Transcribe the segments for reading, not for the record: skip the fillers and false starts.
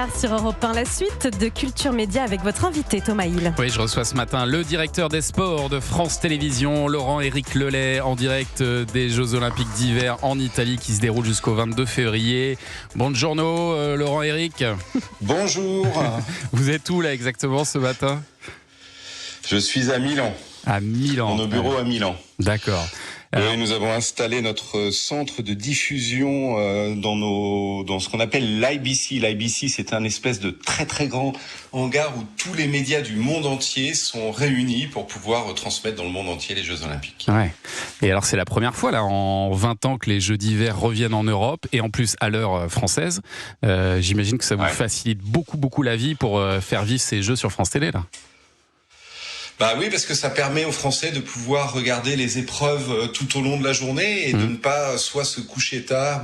18h sur Europe 1. La suite de Culture Média avec votre invité Thomas Hill. Oui, je reçois ce matin le directeur des sports de France Télévisions, Laurent-Éric Lelay, en direct des Jeux Olympiques d'hiver en Italie qui se déroulent jusqu'au 22 février. Buongiorno, Laurent-Éric. Bonjour. Vous êtes où là exactement ce matin ? Je suis à Milan. À Milan. Dans nos bureaux à Milan. D'accord. Alors, nous avons installé notre centre de diffusion dans ce qu'on appelle l'IBC. L'IBC, c'est un espèce de très très grand hangar où tous les médias du monde entier sont réunis pour pouvoir transmettre dans le monde entier les Jeux Olympiques. Ouais. Et alors c'est la première fois là en 20 ans que les Jeux d'hiver reviennent en Europe et en plus à l'heure française. J'imagine que ça vous facilite beaucoup la vie pour faire vivre ces Jeux sur France Télé là. Bah oui, parce que ça permet aux Français de pouvoir regarder les épreuves tout au long de la journée et de ne pas soit se coucher tard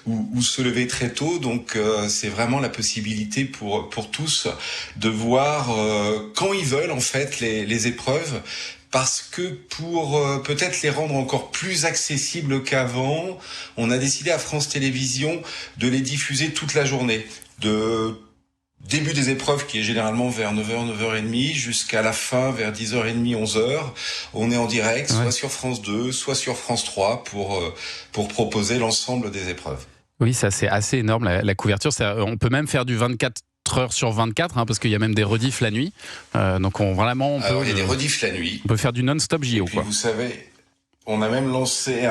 ou se lever très tôt. Donc c'est vraiment la possibilité pour tous de voir quand ils veulent en fait les épreuves. Parce que pour peut-être les rendre encore plus accessibles qu'avant, on a décidé à France Télévisions de les diffuser toute la journée. Début des épreuves qui est généralement vers 9h, 9h30 jusqu'à la fin vers 10h30, 11h. On est en direct, soit sur France 2, soit sur France 3 pour proposer l'ensemble des épreuves. Oui, ça c'est assez énorme la couverture. On peut même faire du 24 heures sur 24 parce qu'il y a même des rediffs la nuit. Donc il y a des rediffs la nuit. On peut faire du non-stop JO. Et puis, vous savez, on a même lancé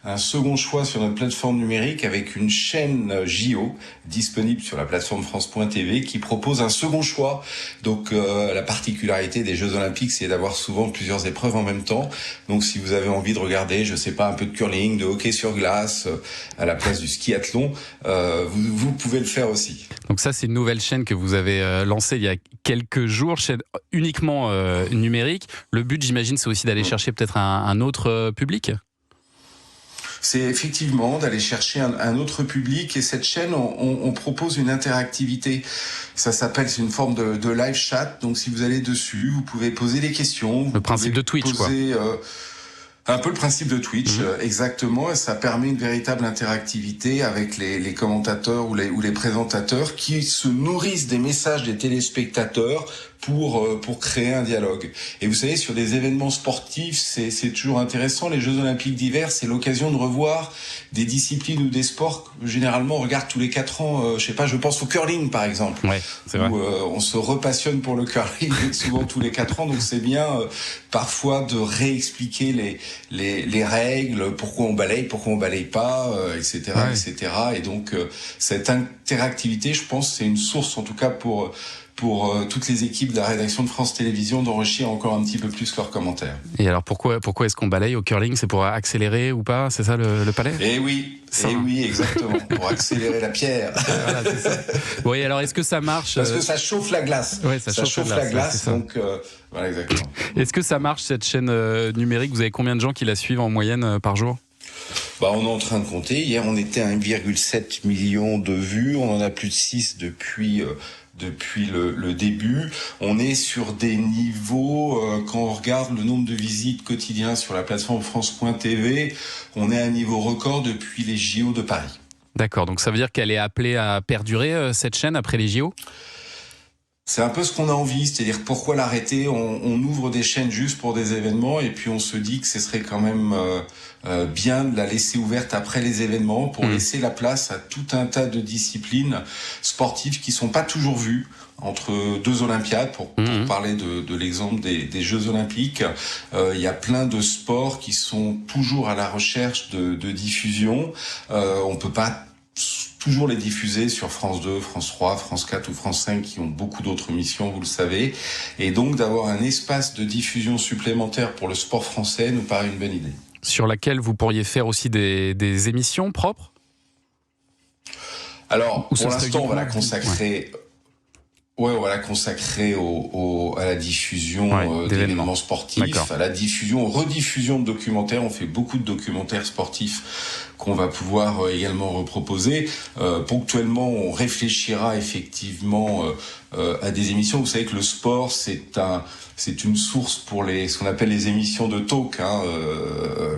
un second choix sur notre plateforme numérique avec une chaîne JO disponible sur la plateforme France.tv qui propose un second choix. Donc la particularité des Jeux Olympiques, c'est d'avoir souvent plusieurs épreuves en même temps. Donc si vous avez envie de regarder, je sais pas, un peu de curling, de hockey sur glace à la place du skiathlon, vous pouvez le faire aussi. Donc ça, c'est une nouvelle chaîne que vous avez lancée il y a quelques jours, chaîne uniquement numérique. Le but, j'imagine, c'est aussi d'aller chercher peut-être un autre public. C'est effectivement d'aller chercher un autre public et cette chaîne, on propose une interactivité. Ça s'appelle, c'est une forme de live chat. Donc si vous allez dessus, vous pouvez poser des questions. Le principe de Twitch, quoi. Un peu le principe de Twitch, exactement, et ça permet une véritable interactivité avec les commentateurs ou les présentateurs qui se nourrissent des messages des téléspectateurs pour créer un dialogue. Et vous savez, sur des événements sportifs, c'est toujours intéressant. Les Jeux Olympiques d'hiver, c'est l'occasion de revoir des disciplines ou des sports que généralement on regarde tous les 4 ans. Je pense au curling par exemple, c'est vrai. Où on se repassionne pour le curling souvent tous les 4 ans. Donc c'est bien parfois de réexpliquer les règles, pourquoi on balaye pas, etc., etc. Et donc cette interactivité, je pense, c'est une source en tout cas pour toutes les équipes de la rédaction de France Télévisions d'enrichir encore un petit peu plus leurs commentaires. Et alors pourquoi est-ce qu'on balaye au curling ? C'est pour accélérer ou pas ? C'est ça le palais ? Oui, exactement, pour accélérer la pierre. Voilà, c'est ça. Bon, et alors est-ce que ça marche ? Parce que ça chauffe la glace. Ouais, ça chauffe la glace, donc voilà, exactement. Est-ce que ça marche cette chaîne numérique ? Vous avez combien de gens qui la suivent en moyenne par jour ? On est en train de compter. Hier, on était à 1,7 million de vues. On en a plus de 6 depuis le début. On est sur des niveaux, quand on regarde le nombre de visites quotidiens sur la plateforme France.tv, on est à un niveau record depuis les JO de Paris. D'accord, donc ça veut dire qu'elle est appelée à perdurer cette chaîne après les JO ? C'est un peu ce qu'on a envie, c'est-à-dire pourquoi l'arrêter ? On ouvre des chaînes juste pour des événements et puis on se dit que ce serait quand même bien de la laisser ouverte après les événements pour laisser la place à tout un tas de disciplines sportives qui sont pas toujours vues entre 2 Olympiades, pour parler de l'exemple des Jeux Olympiques. Il y a plein de sports qui sont toujours à la recherche de diffusion. On peut pas toujours les diffuser sur France 2, France 3, France 4 ou France 5 qui ont beaucoup d'autres missions, vous le savez. Et donc d'avoir un espace de diffusion supplémentaire pour le sport français nous paraît une bonne idée. Sur laquelle vous pourriez faire aussi des émissions propres ? Alors, pour l'instant, on va la consacrer... on va la consacrer à la diffusion d'événements sportifs, à la rediffusion de documentaires. On fait beaucoup de documentaires sportifs qu'on va pouvoir également reproposer. Ponctuellement, on réfléchira effectivement à des émissions. Vous savez que le sport, c'est une source pour ce qu'on appelle les émissions de talk,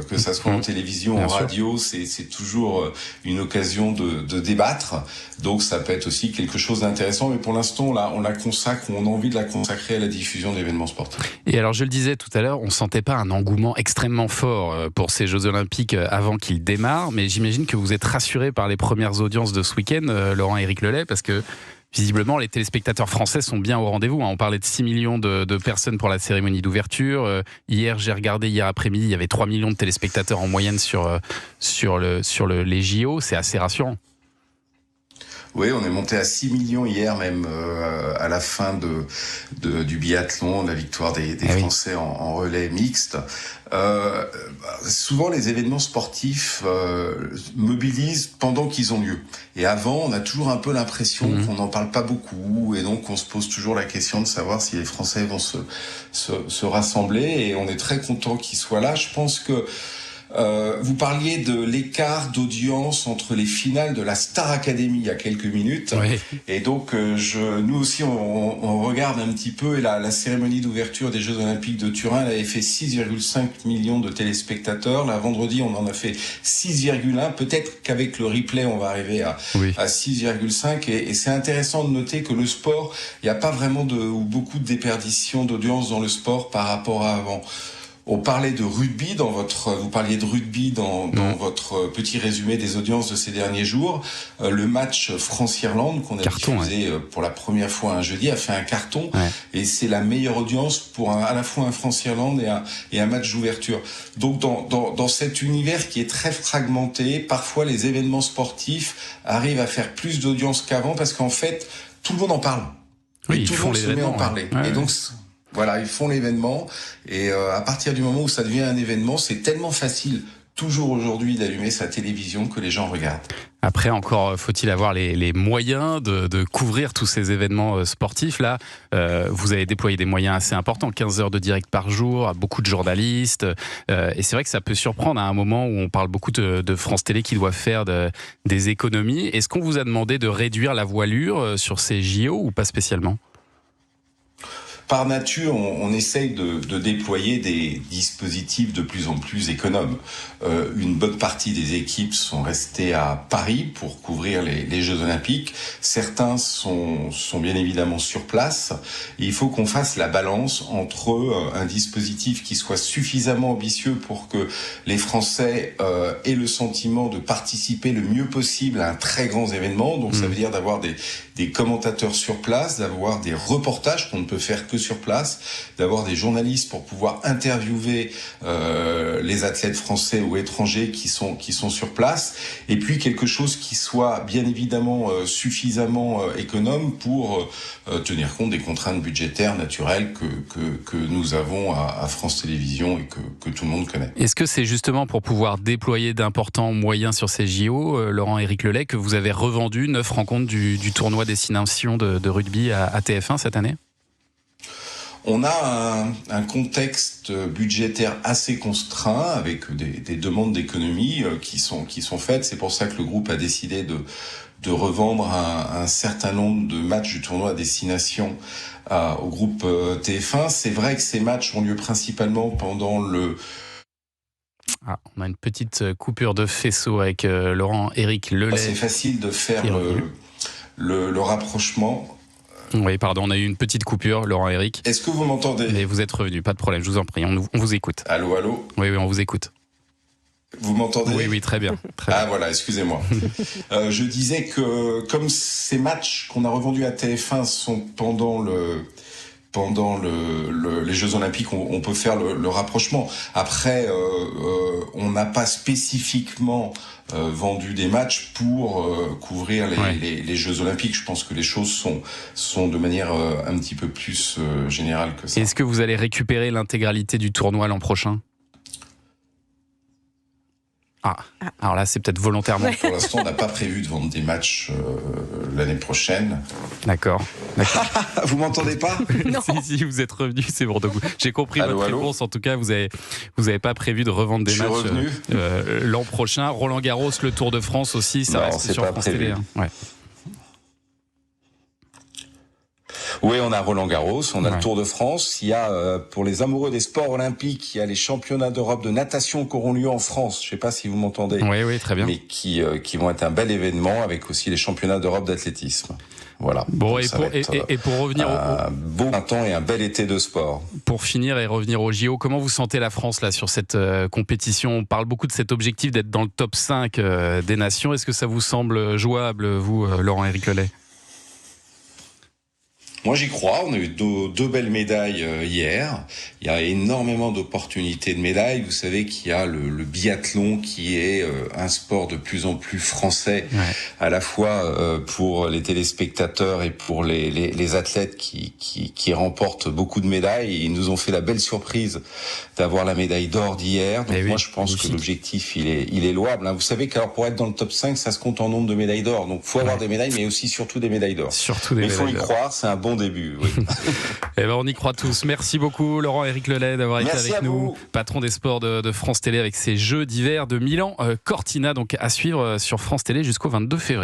que ça soit en télévision, en radio, c'est toujours une occasion de débattre. Donc ça peut être aussi quelque chose d'intéressant, mais pour l'instant, on a envie de la consacrer à la diffusion d'événements sportifs. Et alors, je le disais tout à l'heure, on sentait pas un engouement extrêmement fort pour ces Jeux Olympiques avant qu'ils démarrent, mais j'imagine que vous êtes rassuré par les premières audiences de ce week-end, Laurent et Éric Lelay, parce que visiblement, les téléspectateurs français sont bien au rendez-vous. On parlait de 6 millions de personnes pour la cérémonie d'ouverture. Hier, j'ai regardé, hier après-midi, il y avait 3 millions de téléspectateurs en moyenne sur les JO. C'est assez rassurant. Oui, on est monté à 6 millions hier même à la fin du biathlon, la victoire des Français en relais mixte. Souvent, les événements sportifs mobilisent pendant qu'ils ont lieu. Et avant, on a toujours un peu l'impression qu'on n'en parle pas beaucoup, et donc on se pose toujours la question de savoir si les Français vont se rassembler. Et on est très content qu'ils soient là. Je pense que vous parliez de l'écart d'audience entre les finales de la Star Academy il y a quelques minutes. Oui. Et donc, nous aussi, on regarde un petit peu. Et la cérémonie d'ouverture des Jeux Olympiques de Turin, elle avait fait 6,5 millions de téléspectateurs. Là, vendredi, on en a fait 6,1. Peut-être qu'avec le replay, on va arriver à 6,5. Et c'est intéressant de noter que le sport, il n'y a pas vraiment beaucoup de déperdition d'audience dans le sport par rapport à avant. On parlait de rugby vous parliez de rugby dans votre petit résumé des audiences de ces derniers jours. Le match France-Irlande qu'on a diffusé pour la première fois un jeudi a fait un carton et c'est la meilleure audience pour à la fois un France-Irlande et un match d'ouverture. Donc dans cet univers qui est très fragmenté, parfois les événements sportifs arrivent à faire plus d'audience qu'avant parce qu'en fait tout le monde en parle. Oui, tout le monde se met à en parler. Et donc voilà, ils font l'événement et à partir du moment où ça devient un événement, c'est tellement facile toujours aujourd'hui d'allumer sa télévision que les gens regardent. Après, encore faut-il avoir les moyens de couvrir tous ces événements sportifs. Là, vous avez déployé des moyens assez importants, 15 heures de direct par jour, beaucoup de journalistes. Et c'est vrai que ça peut surprendre à un moment où on parle beaucoup de France Télé qui doit faire des économies. Est-ce qu'on vous a demandé de réduire la voilure sur ces JO ou pas spécialement ? Par nature, on essaye de déployer des dispositifs de plus en plus économes. Une bonne partie des équipes sont restées à Paris pour couvrir les Jeux Olympiques. Certains sont bien évidemment sur place. Et il faut qu'on fasse la balance entre un dispositif qui soit suffisamment ambitieux pour que les Français aient le sentiment de participer le mieux possible à un très grand événement. Donc ça veut dire d'avoir des commentateurs sur place, d'avoir des reportages qu'on ne peut faire que sur place, d'avoir des journalistes pour pouvoir interviewer les athlètes français ou étrangers qui sont sur place, et puis quelque chose qui soit bien évidemment suffisamment économe pour tenir compte des contraintes budgétaires naturelles que nous avons à France Télévisions et que tout le monde connaît. Est-ce que c'est justement pour pouvoir déployer d'importants moyens sur ces JO, Laurent et Éric Lelay, que vous avez revendu 9 rencontres du tournoi Destination de rugby à TF1 cette année ? On a un contexte budgétaire assez contraint avec des demandes d'économie qui sont faites. C'est pour ça que le groupe a décidé de revendre un certain nombre de matchs du tournoi à destination au groupe TF1. C'est vrai que ces matchs ont lieu principalement pendant on a une petite coupure de faisceau avec Laurent Éric Lelay. C'est facile de faire le rapprochement. Oui, pardon, on a eu une petite coupure, Laurent Éric. Est-ce que vous m'entendez ? Mais vous êtes revenu, pas de problème, je vous en prie, on vous écoute. Allô, allô ? Oui, on vous écoute. Vous m'entendez ? Oui, très bien. Voilà, excusez-moi. Je disais que comme ces matchs qu'on a revendus à TF1 sont pendant les Jeux Olympiques, on peut faire le rapprochement. Après, on n'a pas spécifiquement vendu des matchs pour couvrir les Jeux Olympiques. Je pense que les choses sont de manière un petit peu plus générale que ça. Est-ce que vous allez récupérer l'intégralité du tournoi l'an prochain ? Alors là, c'est peut-être volontairement. Pour l'instant, on n'a pas prévu de vendre des matchs l'année prochaine. D'accord. Vous m'entendez pas? Si, vous êtes revenu, c'est bon. Donc, j'ai compris votre réponse. En tout cas, vous avez pas prévu de revendre des matchs l'an prochain. Roland Garros, le Tour de France aussi, ça reste sur France Télé. Ouais. Oui, on a Roland Garros, on a le Tour de France. Il y a, pour les amoureux des sports olympiques, il y a les championnats d'Europe de natation qui auront lieu en France. Je ne sais pas si vous m'entendez. Oui, très bien. Mais qui vont être un bel événement, avec aussi les championnats d'Europe d'athlétisme. Voilà. Bon, et pour revenir un beau printemps et un bel été de sport. Pour finir et revenir au JO, comment vous sentez la France là sur cette compétition? On parle beaucoup de cet objectif d'être dans le top 5 des nations. Est-ce que ça vous semble jouable, vous, Laurent-Éric Lelay? Moi, j'y crois. On a eu deux belles médailles hier. Il y a énormément d'opportunités de médailles. Vous savez qu'il y a le biathlon qui est un sport de plus en plus français, à la fois pour les téléspectateurs et pour les athlètes qui remportent beaucoup de médailles. Ils nous ont fait la belle surprise d'avoir la médaille d'or d'hier. Donc moi, je pense que l'objectif, il est louable. Vous savez qu'alors pour être dans le top 5, ça se compte en nombre de médailles d'or. Donc, faut avoir des médailles, mais aussi surtout des médailles d'or. Mais il faut y croire. C'est un bon début. Oui. Eh ben, on y croit tous. Merci beaucoup, Laurent-Éric Lelay, d'avoir été avec nous, patron des sports de France Télé avec ces Jeux d'hiver de Milan Cortina, donc à suivre sur France Télé jusqu'au 22 février.